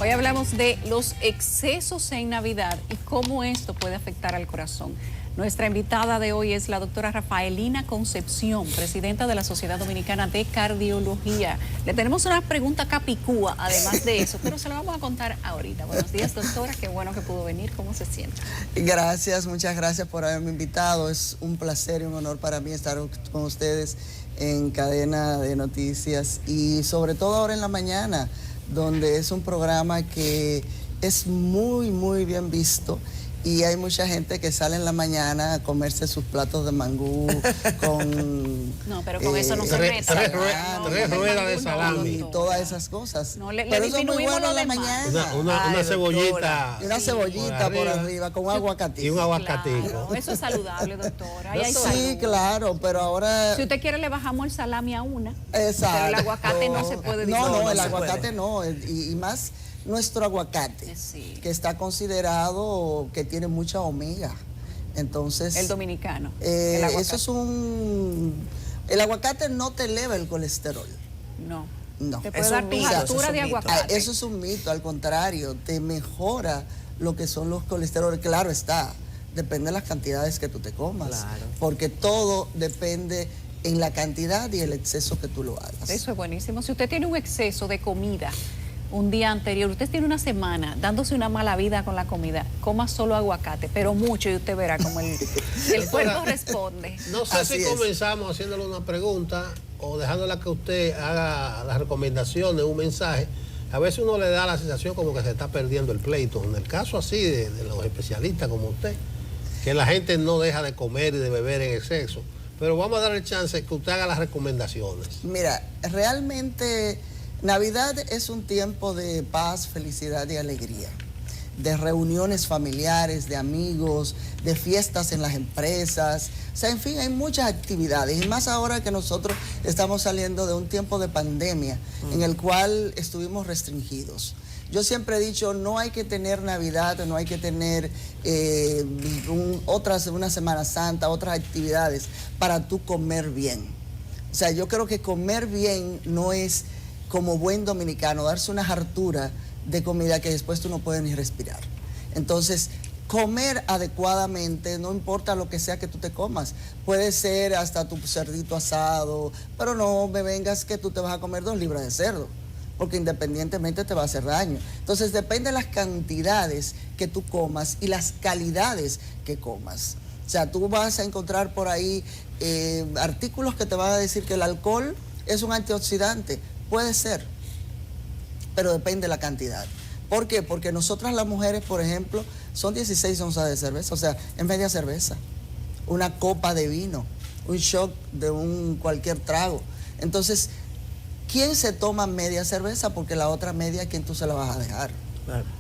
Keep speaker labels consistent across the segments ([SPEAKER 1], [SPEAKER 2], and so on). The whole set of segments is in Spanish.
[SPEAKER 1] Hoy hablamos de los excesos en Navidad y cómo esto puede afectar al corazón. Nuestra invitada de hoy es la doctora Rafaelina Concepción, presidenta de la Sociedad Dominicana de Cardiología. Le tenemos una pregunta capicúa, además de eso, pero se la vamos a contar ahorita. Buenos días, doctora, qué bueno que pudo venir. ¿Cómo se siente?
[SPEAKER 2] Gracias, muchas gracias por haberme invitado. Es un placer y un honor para mí estar con ustedes en cadena de noticias y sobre todo ahora en la mañana, donde es un programa que es muy bien visto. Y hay mucha gente que sale en la mañana a comerse sus platos de mangú con...
[SPEAKER 1] No, pero con eso no se meta.
[SPEAKER 3] Tres ruedas de salami.
[SPEAKER 2] Y todas esas cosas.
[SPEAKER 1] No, le
[SPEAKER 2] pero eso es muy bueno en la mañana.
[SPEAKER 3] Una cebollita.
[SPEAKER 2] Y una cebollita por arriba con un aguacatito.
[SPEAKER 3] Y un aguacatico.
[SPEAKER 1] Claro, eso es saludable, doctora.
[SPEAKER 2] Sí, claro, pero ahora...
[SPEAKER 1] Si usted quiere, le bajamos el salami a una.
[SPEAKER 2] Exacto.
[SPEAKER 1] Pero el aguacate no se puede.
[SPEAKER 2] No, el aguacate no. Y más nuestro aguacate,
[SPEAKER 1] sí,
[SPEAKER 2] que está considerado que tiene mucha omega. Entonces...
[SPEAKER 1] El dominicano.
[SPEAKER 2] Eso es el aguacate no te eleva el colesterol.
[SPEAKER 1] No.
[SPEAKER 2] No.
[SPEAKER 1] Te puede dar pijatura de aguacate.
[SPEAKER 2] Eso es un mito, al contrario, te mejora lo que son los colesteroles. Claro está, depende de las cantidades que tú te comas.
[SPEAKER 4] Claro.
[SPEAKER 2] Porque todo depende en la cantidad y el exceso que tú lo hagas.
[SPEAKER 1] Eso es buenísimo. Si usted tiene un exceso de comida un día anterior, usted tiene una semana dándose una mala vida con la comida, coma solo aguacate, pero mucho, y usted verá cómo el cuerpo responde.
[SPEAKER 3] No sé
[SPEAKER 2] Así
[SPEAKER 3] si
[SPEAKER 2] es.
[SPEAKER 3] comenzamos haciéndole una pregunta o dejándola que usted haga las recomendaciones, un mensaje. A veces uno le da la sensación como que se está perdiendo el pleito. En el caso así de los especialistas como usted, que la gente no deja de comer y de beber en exceso. Pero vamos a darle chance que usted haga las recomendaciones.
[SPEAKER 2] Mira, realmente Navidad es un tiempo de paz, felicidad y alegría, de reuniones familiares, de amigos, de fiestas en las empresas. O sea, en fin, hay muchas actividades. Y más ahora que nosotros estamos saliendo de un tiempo de pandemia en el cual estuvimos restringidos. Yo siempre he dicho, no hay que tener Navidad, no hay que tener una Semana Santa, otras actividades para tú comer bien. O sea, yo creo que comer bien no es, como buen dominicano, darse una hartura de comida que después tú no puedes ni respirar. Entonces, comer adecuadamente, no importa lo que sea que tú te comas. Puede ser hasta tu cerdito asado, pero no me vengas que tú te vas a comer 2 libras de cerdo, porque independientemente te va a hacer daño. Entonces, depende de las cantidades que tú comas y las calidades que comas. O sea, tú vas a encontrar por ahí artículos que te van a decir que el alcohol es un antioxidante. Puede ser, pero depende de la cantidad. ¿Por qué? Porque nosotras las mujeres, por ejemplo, son 16 onzas de cerveza, o sea, es media cerveza, una copa de vino, un shot de cualquier trago. Entonces, ¿quién se toma media cerveza? Porque la otra media, ¿a quién tú se la vas a dejar?
[SPEAKER 4] Claro.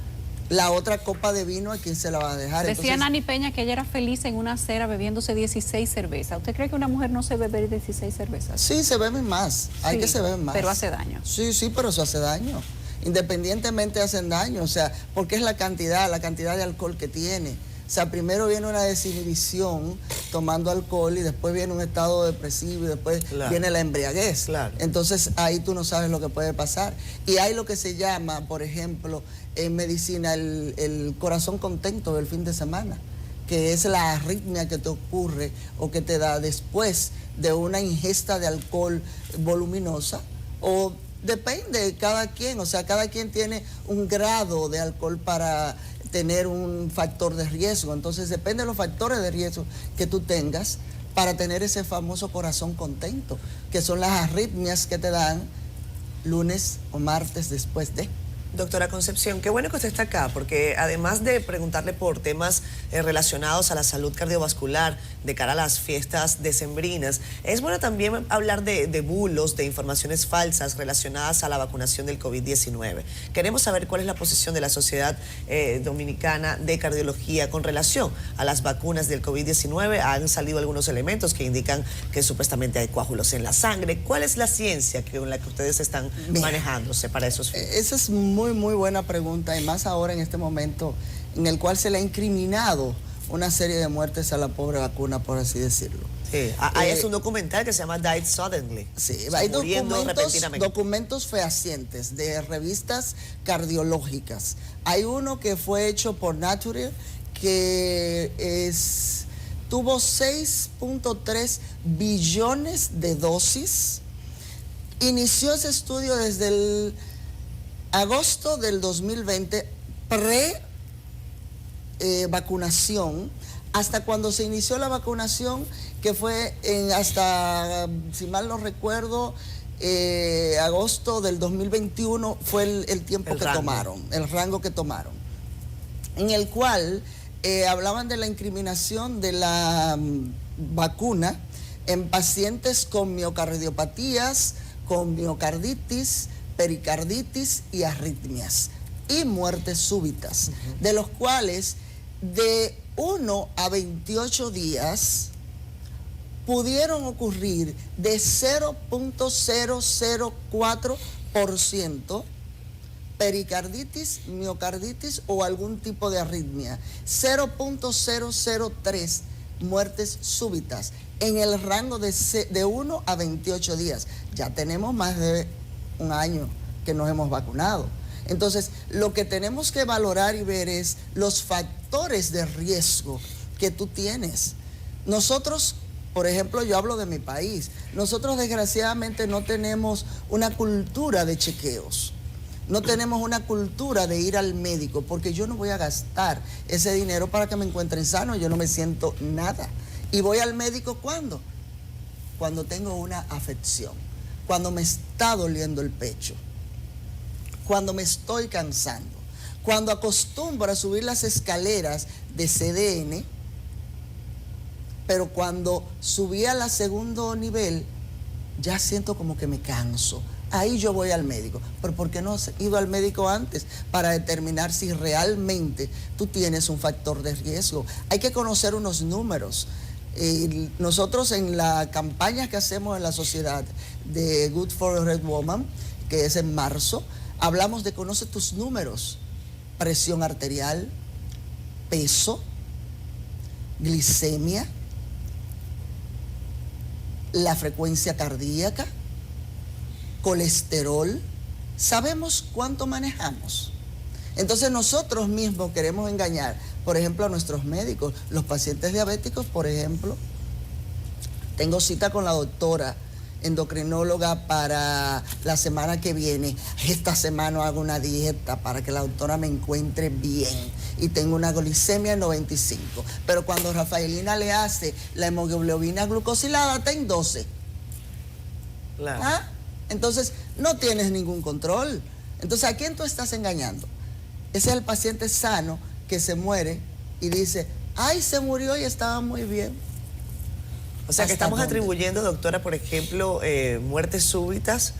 [SPEAKER 2] La otra copa de vino, ¿a quién se la va a dejar?
[SPEAKER 1] Decía Nani Peña que ella era feliz en una acera bebiéndose 16 cervezas. ¿Usted cree que una mujer no se bebe 16 cervezas?
[SPEAKER 2] Sí, se beben más, hay que se beben más.
[SPEAKER 1] Pero hace daño.
[SPEAKER 2] Sí, pero eso hace daño. Independientemente hacen daño, o sea, porque es la cantidad de alcohol que tiene. O sea, primero viene una desinhibición tomando alcohol y después viene un estado depresivo y después viene la embriaguez.
[SPEAKER 4] Claro.
[SPEAKER 2] Entonces ahí tú no sabes lo que puede pasar. Y hay lo que se llama, por ejemplo, en medicina, el corazón contento del fin de semana, que es la arritmia que te ocurre o que te da después de una ingesta de alcohol voluminosa, o depende de cada quien, o sea, cada quien tiene un grado de alcohol para tener un factor de riesgo. Entonces depende de los factores de riesgo que tú tengas para tener ese famoso corazón contento, que son las arritmias que te dan lunes o martes después de...
[SPEAKER 4] Doctora Concepción, qué bueno que usted está acá, porque además de preguntarle por temas relacionados a la salud cardiovascular de cara a las fiestas decembrinas, es bueno también hablar de bulos, de informaciones falsas relacionadas a la vacunación del COVID-19. Queremos saber cuál es la posición de la Sociedad Dominicana de Cardiología con relación a las vacunas del COVID-19. Han salido algunos elementos que indican que supuestamente hay coágulos en la sangre. ¿Cuál es la ciencia con la que ustedes están manejándose para esos fines?
[SPEAKER 2] Esa es muy buena pregunta, y más ahora en este momento en el cual se le ha incriminado una serie de muertes a la pobre vacuna, por así decirlo.
[SPEAKER 4] Sí, hay un documental que se llama Died Suddenly.
[SPEAKER 2] Sí,
[SPEAKER 4] o sea,
[SPEAKER 2] hay
[SPEAKER 4] muriendo repentinamente.
[SPEAKER 2] documentos fehacientes de revistas cardiológicas. Hay uno que fue hecho por Nature que tuvo 6.3 billones de dosis. Inició ese estudio desde el agosto del 2020, vacunación, hasta cuando se inició la vacunación, que fue hasta, si mal no recuerdo, agosto del 2021 fue el tiempo que tomaron, el rango que tomaron, en el cual hablaban de la incriminación de la vacuna en pacientes con miocardiopatías, con miocarditis, pericarditis y arritmias y muertes súbitas, de los cuales de 1 a 28 días pudieron ocurrir de 0.004% pericarditis, miocarditis o algún tipo de arritmia, 0.003 muertes súbitas en el rango de 1 a 28 días. Ya tenemos más de un año que nos hemos vacunado. Entonces, lo que tenemos que valorar y ver es los factores de riesgo que tú tienes. Nosotros, por ejemplo, yo hablo de mi país, nosotros desgraciadamente no tenemos una cultura de chequeos. No tenemos una cultura de ir al médico, porque yo no voy a gastar ese dinero para que me encuentren sano, yo no me siento nada. ¿Y voy al médico cuándo? Cuando tengo una afección, cuando me está doliendo el pecho, cuando me estoy cansando, cuando acostumbro a subir las escaleras de CDN, pero cuando subí a la segundo nivel, ya siento como que me canso. Ahí yo voy al médico. Pero ¿por qué no has ido al médico antes para determinar si realmente tú tienes un factor de riesgo? Hay que conocer unos números. Nosotros en la campaña que hacemos en la sociedad de Good for a Red Woman, que es en marzo, hablamos de conoce tus números: presión arterial, peso, glicemia, la frecuencia cardíaca, colesterol. Sabemos cuánto manejamos. Entonces nosotros mismos queremos engañar, por ejemplo, a nuestros médicos. Los pacientes diabéticos, por ejemplo, tengo cita con la doctora endocrinóloga para la semana que viene. Esta semana hago una dieta para que la doctora me encuentre bien y tengo una glicemia en 95. Pero cuando Rafaelina le hace la hemoglobina glucosilada, está en 12.
[SPEAKER 4] Claro.
[SPEAKER 2] ¿Ah? Entonces, no tienes ningún control. Entonces, ¿a quién tú estás engañando? Ese es el paciente sano que se muere y dice, ay, se murió y estaba muy bien.
[SPEAKER 4] O sea que
[SPEAKER 2] ¿Hasta
[SPEAKER 4] estamos
[SPEAKER 2] dónde?
[SPEAKER 4] atribuyendo, doctora, por ejemplo, muertes súbitas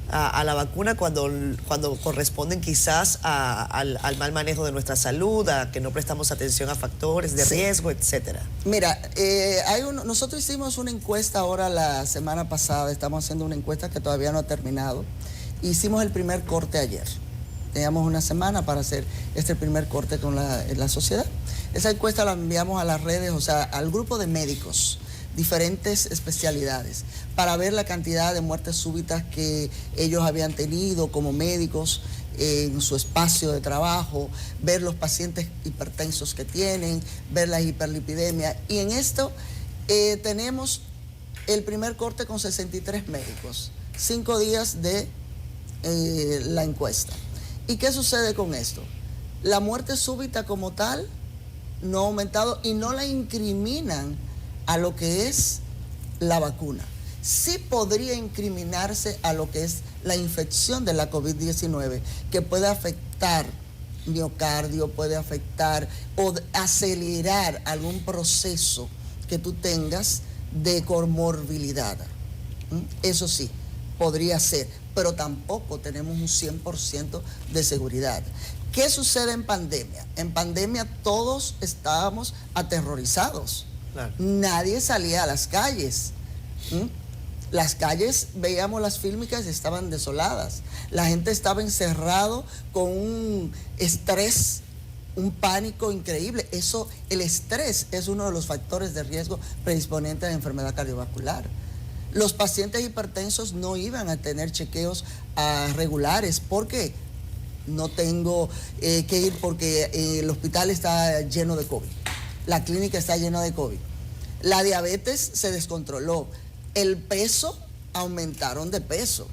[SPEAKER 4] a la vacuna cuando corresponden quizás al mal manejo de nuestra salud, a que no prestamos atención a factores de riesgo, etcétera.
[SPEAKER 2] Mira, nosotros hicimos una encuesta ahora la semana pasada, estamos haciendo una encuesta que todavía no ha terminado. Hicimos el primer corte ayer. Teníamos una semana para hacer este primer corte con la sociedad. Esa encuesta la enviamos a las redes, o sea, al grupo de médicos, diferentes especialidades, para ver la cantidad de muertes súbitas que ellos habían tenido como médicos en su espacio de trabajo, ver los pacientes hipertensos que tienen, ver la hiperlipidemia. Y en esto tenemos el primer corte con 63 médicos, 5 días de la encuesta. ¿Y qué sucede con esto? La muerte súbita como tal no ha aumentado y no la incriminan a lo que es la vacuna. Sí podría incriminarse a lo que es la infección de la COVID-19, que puede afectar miocardio, puede afectar o acelerar algún proceso que tú tengas de comorbilidad. Eso sí, podría ser, pero tampoco tenemos un 100% de seguridad. ¿Qué sucede en pandemia? En pandemia todos estábamos aterrorizados.
[SPEAKER 4] Claro.
[SPEAKER 2] Nadie salía a las calles. Las calles, veíamos las fílmicas, estaban desoladas. La gente estaba encerrado con un estrés un pánico increíble. Eso, el estrés es uno de los factores de riesgo predisponentes a enfermedad cardiovascular. Los pacientes hipertensos no iban a tener chequeos regulares. ¿Por qué? No tengo que ir porque el hospital está lleno de COVID. La clínica está llena de COVID. La diabetes se descontroló. El peso, aumentaron de peso.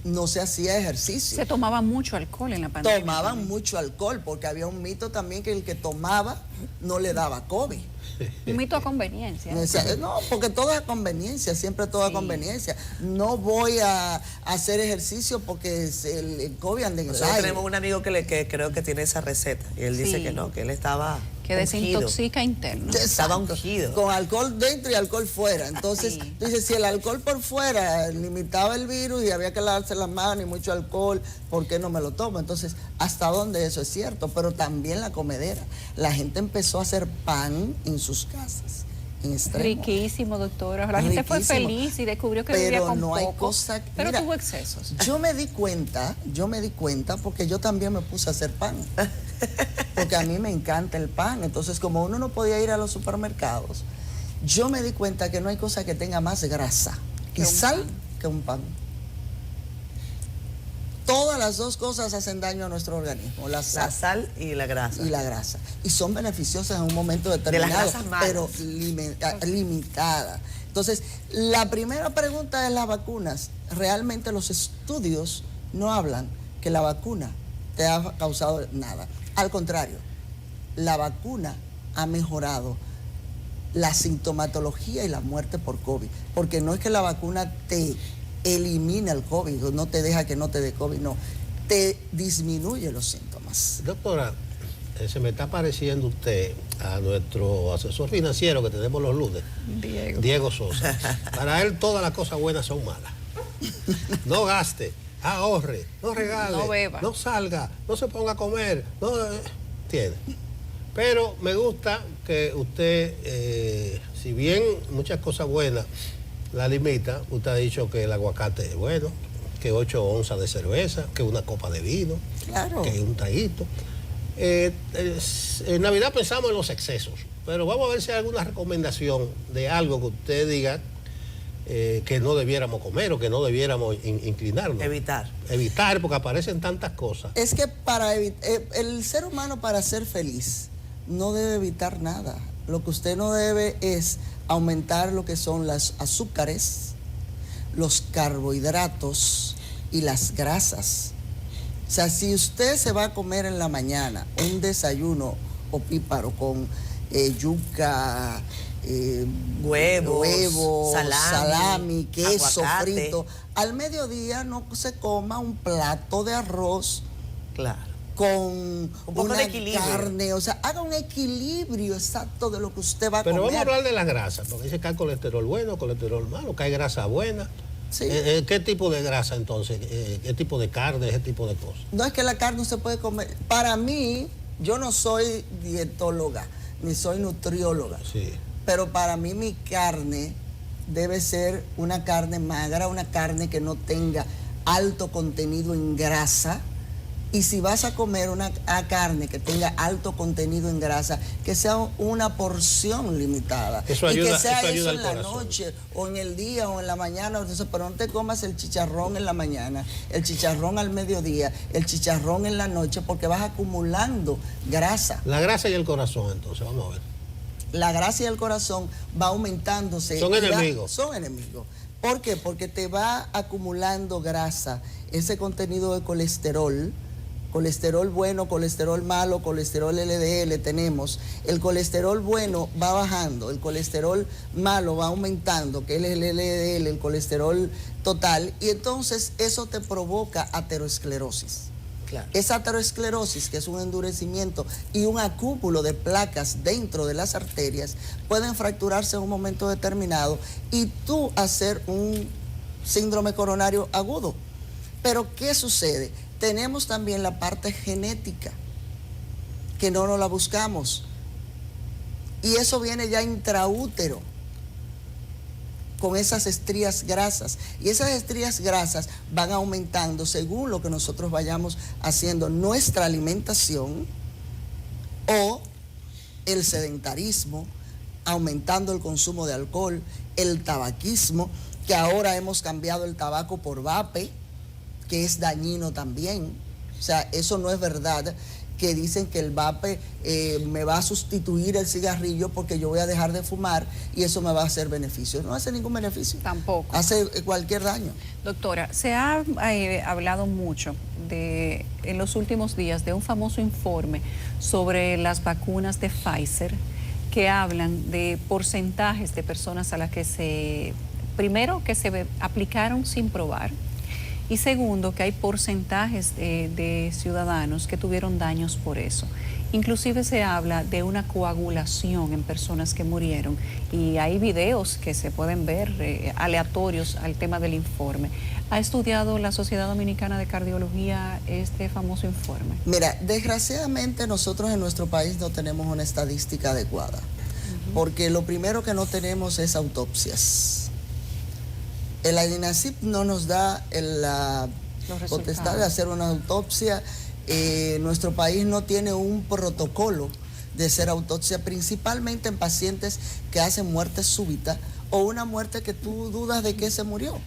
[SPEAKER 2] No se hacía ejercicio.
[SPEAKER 1] Se tomaba mucho alcohol en la pandemia.
[SPEAKER 2] Tomaban mucho alcohol, porque había un mito también que el que tomaba no le daba COVID.
[SPEAKER 1] Un mito a conveniencia.
[SPEAKER 2] No, porque todo es a conveniencia, siempre todo a conveniencia. No voy a hacer ejercicio porque el COVID anda en el
[SPEAKER 4] Nosotros
[SPEAKER 2] aire.
[SPEAKER 4] tenemos un amigo que creo que tiene esa receta y él dice que no, que él estaba
[SPEAKER 1] que desintoxica interno.
[SPEAKER 4] Estaba ungido.
[SPEAKER 2] Con alcohol dentro y alcohol fuera. Entonces, tú dices, si el alcohol por fuera limitaba el virus y había que lavarse las manos y mucho alcohol, ¿por qué no me lo tomo? Entonces, ¿hasta dónde eso es cierto? Pero también la comedera. La gente empezó a hacer pan en sus casas.
[SPEAKER 1] Riquísimo, doctora. La gente fue feliz y descubrió que vivía con
[SPEAKER 2] no
[SPEAKER 1] poco,
[SPEAKER 2] hay cosa,
[SPEAKER 1] pero
[SPEAKER 2] mira,
[SPEAKER 1] tuvo excesos.
[SPEAKER 2] Yo me di cuenta porque yo también me puse a hacer pan. Porque a mí me encanta el pan. Entonces, como uno no podía ir a los supermercados, yo me di cuenta que no hay cosa que tenga más grasa y sal que un pan. Todas las dos cosas hacen daño a nuestro organismo, la
[SPEAKER 4] sal y la grasa.
[SPEAKER 2] Y la grasa. Y son beneficiosas en un momento determinado,
[SPEAKER 4] de las grasas malas,
[SPEAKER 2] pero limitada. Entonces, la primera pregunta es las vacunas. Realmente los estudios no hablan que la vacuna te ha causado nada. Al contrario, la vacuna ha mejorado la sintomatología y la muerte por COVID. Porque no es que la vacuna te elimina el COVID, no te deja que no te dé COVID, no, te disminuye los síntomas.
[SPEAKER 3] Doctora, se me está pareciendo usted a nuestro asesor financiero que tenemos los lunes, Diego Sosa. Para él todas las cosas buenas son malas. No gaste, ahorre, no regale,
[SPEAKER 1] no beba,
[SPEAKER 3] no salga, no se ponga a comer, no tiene. Pero me gusta que usted, si bien muchas cosas buenas la limita, usted ha dicho que el aguacate es bueno, que 8 onzas de cerveza, que una copa de vino,
[SPEAKER 2] claro,
[SPEAKER 3] que un traguito. En Navidad pensamos en los excesos, pero vamos a ver si hay alguna recomendación de algo que usted diga que no debiéramos comer o que no debiéramos inclinarnos. Evitar, porque aparecen tantas cosas.
[SPEAKER 2] Es que el ser humano, para ser feliz, no debe evitar nada. Lo que usted no debe es aumentar lo que son los azúcares, los carbohidratos y las grasas. O sea, si usted se va a comer en la mañana un desayuno opíparo con yuca, huevos, salami, queso, aguacate, frito, al mediodía no se coma un plato de arroz,
[SPEAKER 4] claro,
[SPEAKER 2] con
[SPEAKER 4] un poco de equilibrio,
[SPEAKER 2] carne, o sea, haga un equilibrio exacto de lo que usted va a comer.
[SPEAKER 3] Pero vamos a hablar de la grasa, porque dice que hay colesterol bueno, colesterol malo, que hay grasa buena.
[SPEAKER 2] Sí.
[SPEAKER 3] ¿Qué tipo de grasa entonces? ¿Qué tipo de carne? ¿Qué tipo de cosas?
[SPEAKER 2] No es que la carne no se puede comer. Para mí, yo no soy dietóloga, ni soy nutrióloga.
[SPEAKER 3] Sí.
[SPEAKER 2] Pero para mí mi carne debe ser una carne magra, una carne que no tenga alto contenido en grasa. Y si vas a comer una carne que tenga alto contenido en grasa, que sea una porción limitada.
[SPEAKER 3] Eso ayuda,
[SPEAKER 2] y que sea
[SPEAKER 3] eso
[SPEAKER 2] en la noche, o en el día, o en la mañana. Entonces, pero no te comas el chicharrón en la mañana, el chicharrón al mediodía, el chicharrón en la noche, porque vas acumulando grasa.
[SPEAKER 3] La grasa y el corazón, entonces, vamos a ver.
[SPEAKER 2] La grasa y el corazón va aumentándose.
[SPEAKER 3] Son enemigos.
[SPEAKER 2] Son enemigos. ¿Por qué? Porque te va acumulando grasa, ese contenido de colesterol bueno, colesterol malo, colesterol LDL tenemos. El colesterol bueno va bajando, el colesterol malo va aumentando, que es el LDL, el colesterol total, y entonces eso te provoca aterosclerosis. Claro. Esa aterosclerosis, que es un endurecimiento y un acúmulo de placas dentro de las arterias, pueden fracturarse en un momento determinado y tú hacer un síndrome coronario agudo. Pero ¿qué sucede? Tenemos también la parte genética, que no nos la buscamos. Y eso viene ya intraútero, con esas estrías grasas. Y esas estrías grasas van aumentando según lo que nosotros vayamos haciendo. Nuestra alimentación o el sedentarismo, aumentando el consumo de alcohol, el tabaquismo, que ahora hemos cambiado el tabaco por vape, que es dañino también. O sea, eso no es verdad, que dicen que el vape me va a sustituir el cigarrillo porque yo voy a dejar de fumar y eso me va a hacer beneficio. No hace ningún beneficio.
[SPEAKER 1] Tampoco.
[SPEAKER 2] Hace cualquier daño.
[SPEAKER 1] Doctora, se ha hablado mucho en los últimos días de un famoso informe sobre las vacunas de Pfizer que hablan de porcentajes de personas a las que primero, que se aplicaron sin probar, y segundo, que hay porcentajes de ciudadanos que tuvieron daños por eso. Inclusive se habla de una coagulación en personas que murieron y hay videos que se pueden ver aleatorios al tema del informe. ¿Ha estudiado la Sociedad Dominicana de Cardiología este famoso informe?
[SPEAKER 2] Mira, desgraciadamente nosotros en nuestro país no tenemos una estadística adecuada, porque lo primero que no tenemos es autopsias. El INACIP no nos da la potestad de hacer una autopsia. Nuestro país no tiene un protocolo de hacer autopsia, principalmente en pacientes que hacen muerte súbita o una muerte que tú dudas de que se murió.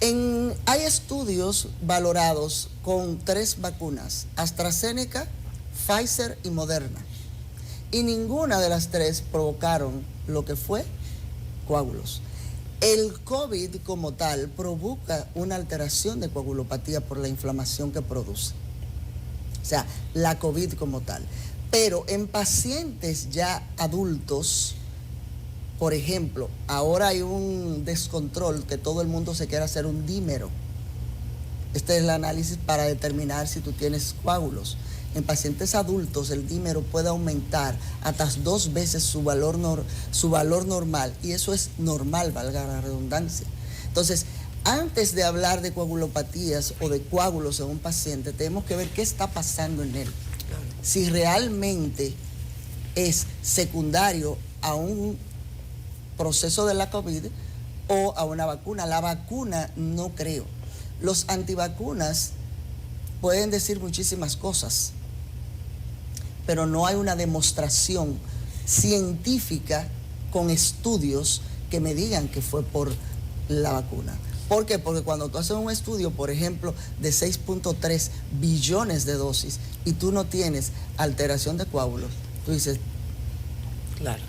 [SPEAKER 2] Hay estudios valorados con 3 vacunas, AstraZeneca, Pfizer y Moderna, y ninguna de las 3 provocaron lo que fue coágulos. El COVID como tal provoca una alteración de coagulopatía por la inflamación que produce. O sea, la COVID como tal. Pero en pacientes ya adultos, por ejemplo, ahora hay un descontrol que todo el mundo se quiere hacer un dímero. Este es el análisis para determinar si tú tienes coágulos. En pacientes adultos el dímero puede aumentar hasta 2 veces su valor normal, y eso es normal, valga la redundancia. Entonces, antes de hablar de coagulopatías o de coágulos en un paciente, tenemos que ver qué está pasando en él. Si realmente es secundario a un proceso de la COVID o a una vacuna. La vacuna no creo. Los antivacunas pueden decir muchísimas cosas, pero no hay una demostración científica con estudios que me digan que fue por la vacuna. ¿Por qué? Porque cuando tú haces un estudio, por ejemplo, de 6.3 billones de dosis y tú no tienes alteración de coágulos, tú dices,
[SPEAKER 4] claro,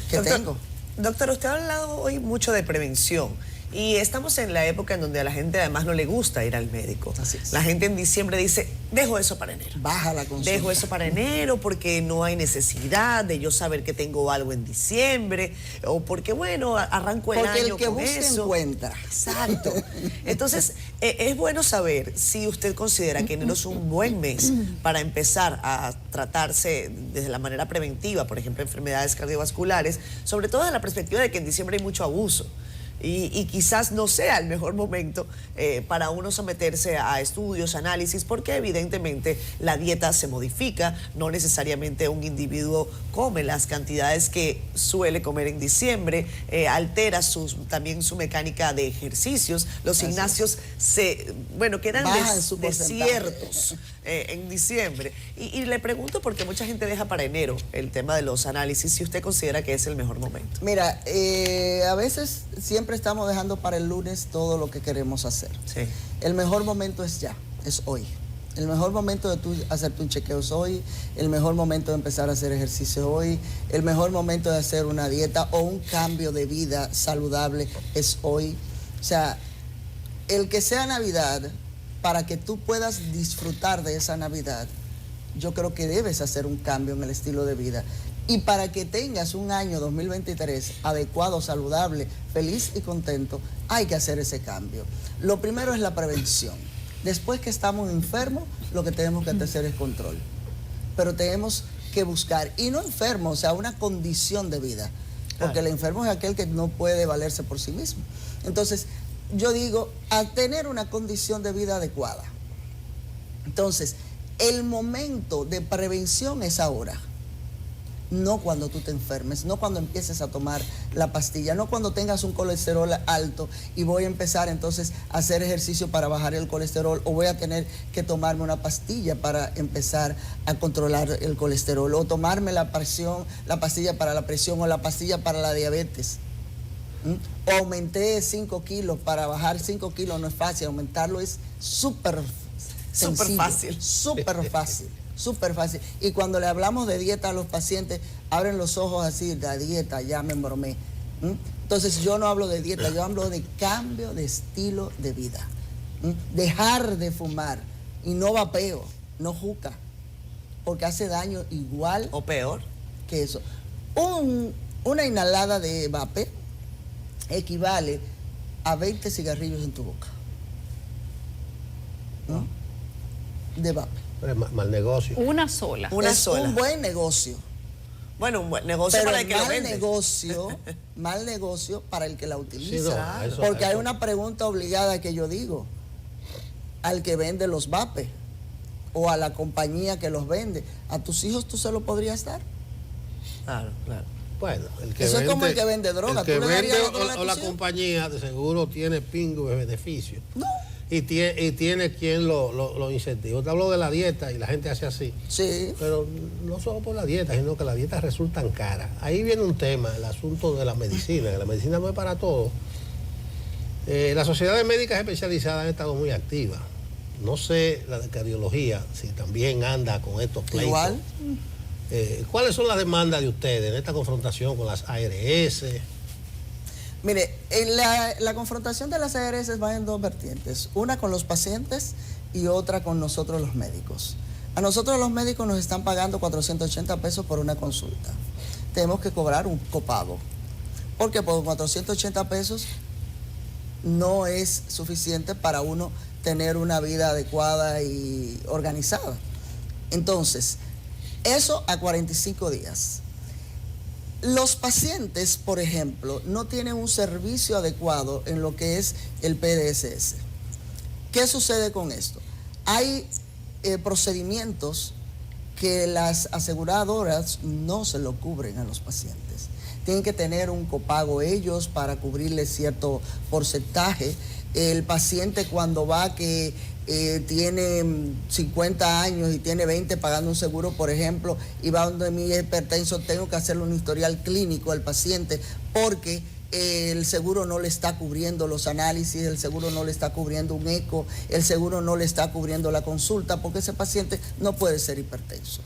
[SPEAKER 2] ¿qué tengo?
[SPEAKER 4] Doctor, usted ha hablado hoy mucho de prevención. Y estamos en la época en donde a la gente además no le gusta ir al médico.
[SPEAKER 2] Así es.
[SPEAKER 4] La gente en diciembre dice, dejo eso para enero.
[SPEAKER 2] Baja la consulta.
[SPEAKER 4] Dejo eso para enero porque no hay necesidad de yo saber que tengo algo en diciembre, o porque, bueno, arranco el año
[SPEAKER 2] porque el que
[SPEAKER 4] con
[SPEAKER 2] busca
[SPEAKER 4] eso.
[SPEAKER 2] encuentra.
[SPEAKER 4] Exacto. Entonces, es bueno saber si usted considera que enero es un buen mes para empezar a tratarse desde la manera preventiva, por ejemplo, enfermedades cardiovasculares, sobre todo desde la perspectiva de que en diciembre hay mucho abuso. Y quizás no sea el mejor momento para uno someterse a estudios, análisis, porque evidentemente la dieta se modifica, no necesariamente un individuo come las cantidades que suele comer en diciembre, altera también su mecánica de ejercicios, los gimnasios quedan desiertos en diciembre. Y le pregunto porque mucha gente deja para enero el tema de los análisis, si usted considera que es el mejor momento.
[SPEAKER 2] Mira, a veces siempre estamos dejando para el lunes todo lo que queremos hacer.
[SPEAKER 4] Sí.
[SPEAKER 2] El mejor momento es ya, es hoy. El mejor momento de tú hacerte un chequeo es hoy, el mejor momento de empezar a hacer ejercicio hoy, el mejor momento de hacer una dieta o un cambio de vida saludable es hoy. O sea, el que sea Navidad, para que tú puedas disfrutar de esa Navidad, yo creo que debes hacer un cambio en el estilo de vida. Y para que tengas un año 2023 adecuado, saludable, feliz y contento, hay que hacer ese cambio. Lo primero es la prevención. Después que estamos enfermos, lo que tenemos que hacer es control. Pero tenemos que buscar, y no enfermo, o sea, una condición de vida. Porque el enfermo es aquel que no puede valerse por sí mismo. Entonces, yo digo, a tener una condición de vida adecuada. Entonces, el momento de prevención es ahora. no cuando tú te enfermes, no cuando empieces a tomar la pastilla, no cuando tengas un colesterol alto y voy a empezar entonces a hacer ejercicio para bajar el colesterol, o voy a tener que tomarme una pastilla para empezar a controlar el colesterol, o tomarme la pastilla para la presión, o la pastilla para la diabetes. O aumenté 5 kilos, para bajar 5 kilos no es fácil, aumentarlo es súper fácil. Súper fácil. Y cuando le hablamos de dieta a los pacientes, abren los ojos así, la dieta, ya me embromé. Entonces yo no hablo de dieta, yo hablo de cambio de estilo de vida. Dejar de fumar, y no vapeo, no juca, porque hace daño igual
[SPEAKER 4] o peor
[SPEAKER 2] que eso. Una inhalada de vape equivale a 20 cigarrillos en tu boca. De vape.
[SPEAKER 3] Pero es mal negocio.
[SPEAKER 1] Una sola.
[SPEAKER 2] Es un buen negocio.
[SPEAKER 4] Bueno, un buen negocio
[SPEAKER 2] Pero
[SPEAKER 4] para el que lo vende.
[SPEAKER 2] mal negocio para el que la utiliza.
[SPEAKER 3] Sí, no,
[SPEAKER 2] porque hay una pregunta obligada que yo digo. Al que vende los vapes, o a la compañía que los vende, ¿a tus hijos tú se lo podrías dar?
[SPEAKER 4] Claro.
[SPEAKER 3] Bueno, el que
[SPEAKER 2] Eso
[SPEAKER 3] vende,
[SPEAKER 2] es como el que vende droga.
[SPEAKER 3] El que
[SPEAKER 2] ¿Tú le
[SPEAKER 3] vende
[SPEAKER 2] darías la droga a
[SPEAKER 3] o la
[SPEAKER 2] tus hijos?
[SPEAKER 3] compañía de seguro tiene pingo de beneficio.
[SPEAKER 2] No.
[SPEAKER 3] Y tiene quien lo incentiva. Te hablo de la dieta y la gente hace así.
[SPEAKER 2] Sí.
[SPEAKER 3] Pero no solo por la dieta, sino que las dietas resultan caras. Ahí viene un tema, el asunto de la medicina, que la medicina no es para todo. Las sociedades médicas especializadas han estado muy activas. No sé, la de cardiología, si también anda con estos pleitos.
[SPEAKER 2] Igual.
[SPEAKER 3] ¿Cuáles son las demandas de ustedes en esta confrontación con las ARS?
[SPEAKER 2] Mire, en la confrontación de las ARS va en dos vertientes. Una con los pacientes y otra con nosotros los médicos. A nosotros los médicos nos están pagando 480 pesos por una consulta. Tenemos que cobrar un copago. Porque por 480 pesos no es suficiente para uno tener una vida adecuada y organizada. Entonces, eso a 45 días. Los pacientes, por ejemplo, no tienen un servicio adecuado en lo que es el PDSS. ¿Qué sucede con esto? Hay procedimientos que las aseguradoras no se lo cubren a los pacientes. Tienen que tener un copago ellos para cubrirle cierto porcentaje. El paciente cuando va que tiene 50 años y tiene 20 pagando un seguro, por ejemplo, y va donde mi hipertenso, tengo que hacerle un historial clínico al paciente porque el seguro no le está cubriendo los análisis, el seguro no le está cubriendo un eco, el seguro no le está cubriendo la consulta, porque ese paciente no puede ser hipertenso.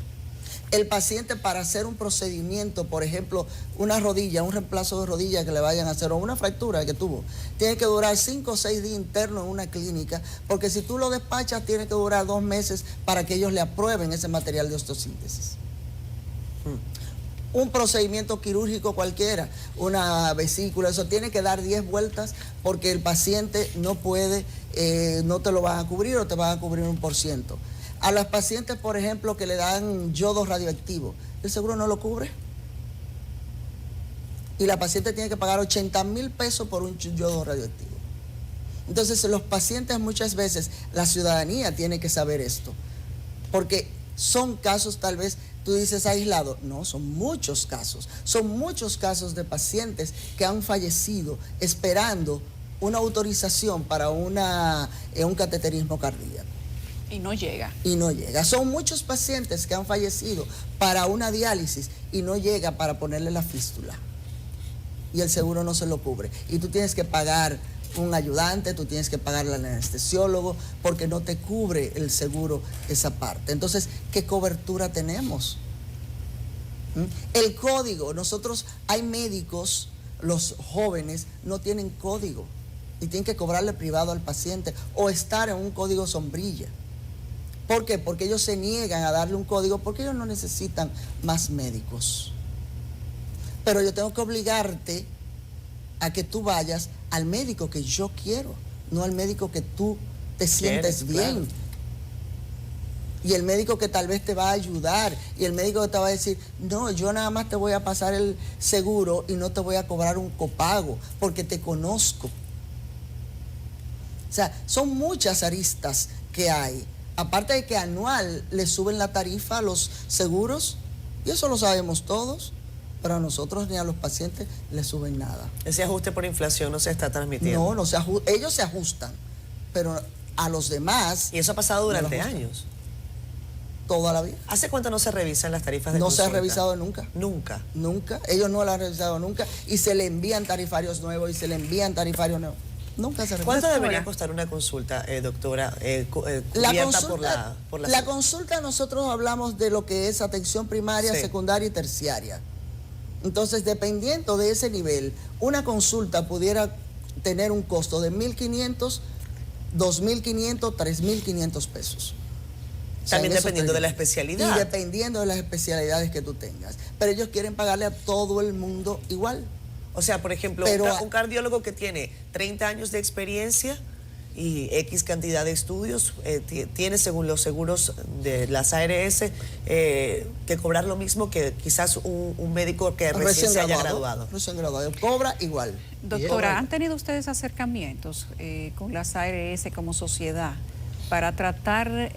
[SPEAKER 2] El paciente para hacer un procedimiento, por ejemplo, una rodilla, un reemplazo de rodilla que le vayan a hacer, o una fractura que tuvo, tiene que durar 5 o 6 días internos en una clínica, porque si tú lo despachas, tiene que durar 2 meses para que ellos le aprueben ese material de osteosíntesis. Un procedimiento quirúrgico cualquiera, una vesícula, eso tiene que dar 10 vueltas porque el paciente no puede, no te lo van a cubrir o te van a cubrir 1%. A los pacientes, por ejemplo, que le dan yodo radioactivo, el seguro no lo cubre. Y la paciente tiene que pagar 80,000 pesos por un yodo radioactivo. Entonces, los pacientes muchas veces, la ciudadanía tiene que saber esto. Porque son casos tal vez, tú dices aislado. No, son muchos casos. Son muchos casos de pacientes que han fallecido esperando una autorización para un cateterismo cardíaco.
[SPEAKER 1] Y no llega.
[SPEAKER 2] Y no llega. Son muchos pacientes que han fallecido para una diálisis y no llega para ponerle la fístula. Y el seguro no se lo cubre. Y tú tienes que pagar un ayudante, tú tienes que pagarle al anestesiólogo porque no te cubre el seguro esa parte. Entonces, ¿qué cobertura tenemos? El código. Nosotros, hay médicos, los jóvenes no tienen código y tienen que cobrarle privado al paciente o estar en un código sombrilla. ¿Por qué? Porque ellos se niegan a darle un código porque ellos no necesitan más médicos. Pero yo tengo que obligarte a que tú vayas al médico que yo quiero, no al médico que tú te sientes bien. Claro. Y el médico que tal vez te va a ayudar, y el médico que te va a decir, no, yo nada más te voy a pasar el seguro y no te voy a cobrar un copago porque te conozco. O sea, son muchas aristas que hay. Aparte de que anual le suben la tarifa a los seguros, Y eso lo sabemos todos, pero a nosotros ni a los pacientes les suben nada.
[SPEAKER 4] Ese ajuste por inflación no se está transmitiendo.
[SPEAKER 2] No, ellos se ajustan, pero a los demás...
[SPEAKER 4] Y eso ha pasado durante
[SPEAKER 2] no lo ajustan.
[SPEAKER 4] años.
[SPEAKER 2] Toda la vida.
[SPEAKER 4] ¿Hace cuánto no se revisan las tarifas de
[SPEAKER 2] No
[SPEAKER 4] consulta?
[SPEAKER 2] se ha revisado nunca.
[SPEAKER 4] Nunca.
[SPEAKER 2] Nunca. Ellos no la han revisado nunca y se le envían tarifarios nuevos y se le envían tarifarios nuevos. Nunca se revisa.
[SPEAKER 4] ¿Cuánto debería costar una consulta, doctora, cubierta por la
[SPEAKER 2] la consulta, nosotros hablamos de lo que es atención primaria,
[SPEAKER 4] Sí.
[SPEAKER 2] secundaria y terciaria. Entonces, dependiendo de ese nivel, una consulta pudiera tener un costo de 1.500, 2.500, 3.500 pesos. O sea,
[SPEAKER 4] También
[SPEAKER 2] en esos
[SPEAKER 4] dependiendo de la
[SPEAKER 2] términos.
[SPEAKER 4] especialidad.
[SPEAKER 2] Y dependiendo de las especialidades que tú tengas. Pero ellos quieren pagarle a todo el mundo igual.
[SPEAKER 4] O sea, por ejemplo,
[SPEAKER 2] Pero
[SPEAKER 4] un cardiólogo que tiene 30 años de experiencia y X cantidad de estudios, tiene, según los seguros de las ARS, que cobrar lo mismo que quizás un médico que recién se haya graduado.
[SPEAKER 2] Recién graduado. Cobra igual.
[SPEAKER 1] Doctora, ¿han tenido ustedes acercamientos con las ARS como sociedad para tratar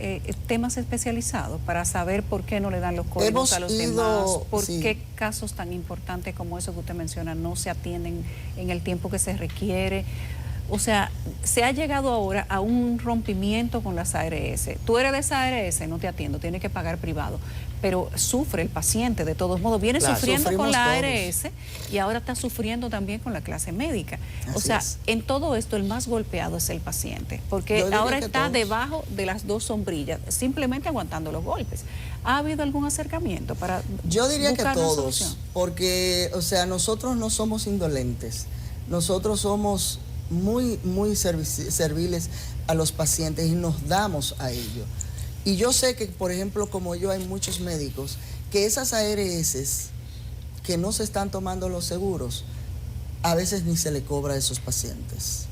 [SPEAKER 1] temas especializados, para saber por qué no le dan los códigos a los demás, por qué casos tan importantes como eso que usted menciona no se atienden en el tiempo que se requiere? O sea, se ha llegado ahora a un rompimiento con las ARS. Tú eres de esa ARS, no te atiendo, tienes que pagar privado. Pero sufre el paciente de todos modos. Viene sufriendo con la ARS y ahora está sufriendo también con la clase médica. O sea, en todo esto el más golpeado es el paciente, porque ahora está debajo de las dos sombrillas, simplemente aguantando los golpes. ¿Ha habido algún acercamiento para
[SPEAKER 2] Yo diría que
[SPEAKER 1] buscar una
[SPEAKER 2] todos,
[SPEAKER 1] solución?
[SPEAKER 2] porque, o sea, nosotros no somos indolentes. Nosotros somos muy serviles a los pacientes y nos damos a ello. Y yo sé que, por ejemplo, como yo, hay muchos médicos que esas ARS que no se están tomando los seguros, a veces ni se le cobra a esos pacientes.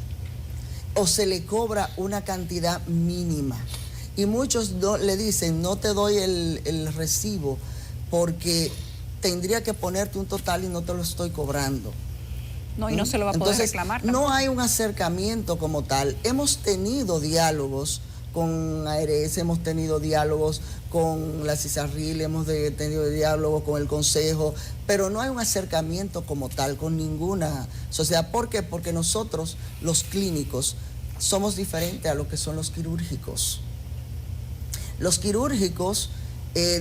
[SPEAKER 2] O se le cobra una cantidad mínima. Y muchos le dicen, no te doy el recibo porque tendría que ponerte un total y no te lo estoy cobrando.
[SPEAKER 1] No, y no se lo va a poder reclamar tampoco.
[SPEAKER 2] No hay un acercamiento como tal. Hemos tenido diálogos con ARS, hemos tenido diálogos con la CISARRIL, hemos tenido diálogos con el Consejo, pero no hay un acercamiento como tal con ninguna sociedad. ¿Por qué? Porque nosotros, los clínicos, somos diferentes a lo que son los quirúrgicos. Los quirúrgicos,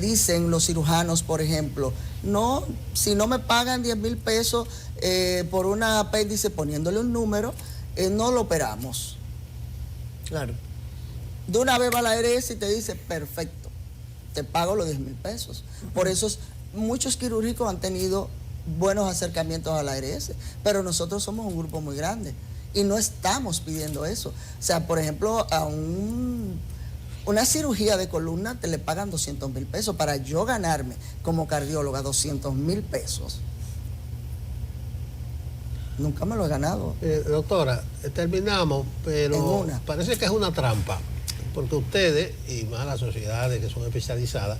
[SPEAKER 2] dicen los cirujanos, por ejemplo, no, si no me pagan 10,000 pesos por una apéndice, poniéndole un número, no lo operamos.
[SPEAKER 4] Claro.
[SPEAKER 2] De una vez va la ARS y te dice, perfecto, te pago los 10,000 pesos. Por eso muchos quirúrgicos han tenido buenos acercamientos a la ARS, pero nosotros somos un grupo muy grande y no estamos pidiendo eso. O sea, por ejemplo, a una cirugía de columna te le pagan 200,000 pesos. Para yo ganarme como cardióloga 200,000 pesos, nunca me lo he ganado.
[SPEAKER 3] Doctora, terminamos, pero
[SPEAKER 2] En
[SPEAKER 3] parece que es una trampa, porque ustedes, y más las sociedades que son especializadas,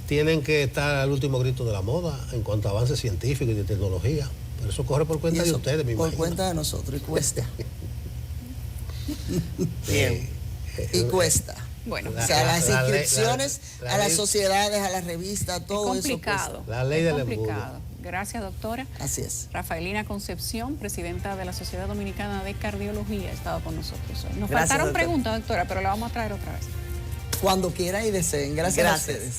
[SPEAKER 3] tienen que estar al último grito de la moda en cuanto a avances científicos y de tecnología. Pero eso corre por cuenta de ustedes, me imagino.
[SPEAKER 2] Por cuenta de nosotros, y cuesta.
[SPEAKER 4] Bien.
[SPEAKER 2] Y cuesta.
[SPEAKER 1] Bueno,
[SPEAKER 2] O sea, las inscripciones a las
[SPEAKER 3] ley-
[SPEAKER 2] sociedades, a las revistas, todo
[SPEAKER 1] es
[SPEAKER 2] eso
[SPEAKER 1] complicado.
[SPEAKER 2] cuesta.
[SPEAKER 3] La ley del
[SPEAKER 1] complicado. Gracias, doctora.
[SPEAKER 2] Así es.
[SPEAKER 1] Rafaelina Concepción, presidenta de la Sociedad Dominicana de Cardiología, ha estado con nosotros hoy. Nos
[SPEAKER 4] Gracias,
[SPEAKER 1] faltaron
[SPEAKER 4] doctora.
[SPEAKER 1] preguntas, doctora, pero la vamos a traer otra vez.
[SPEAKER 2] Cuando quieran y deseen. Gracias a
[SPEAKER 4] Gracias.
[SPEAKER 2] ustedes.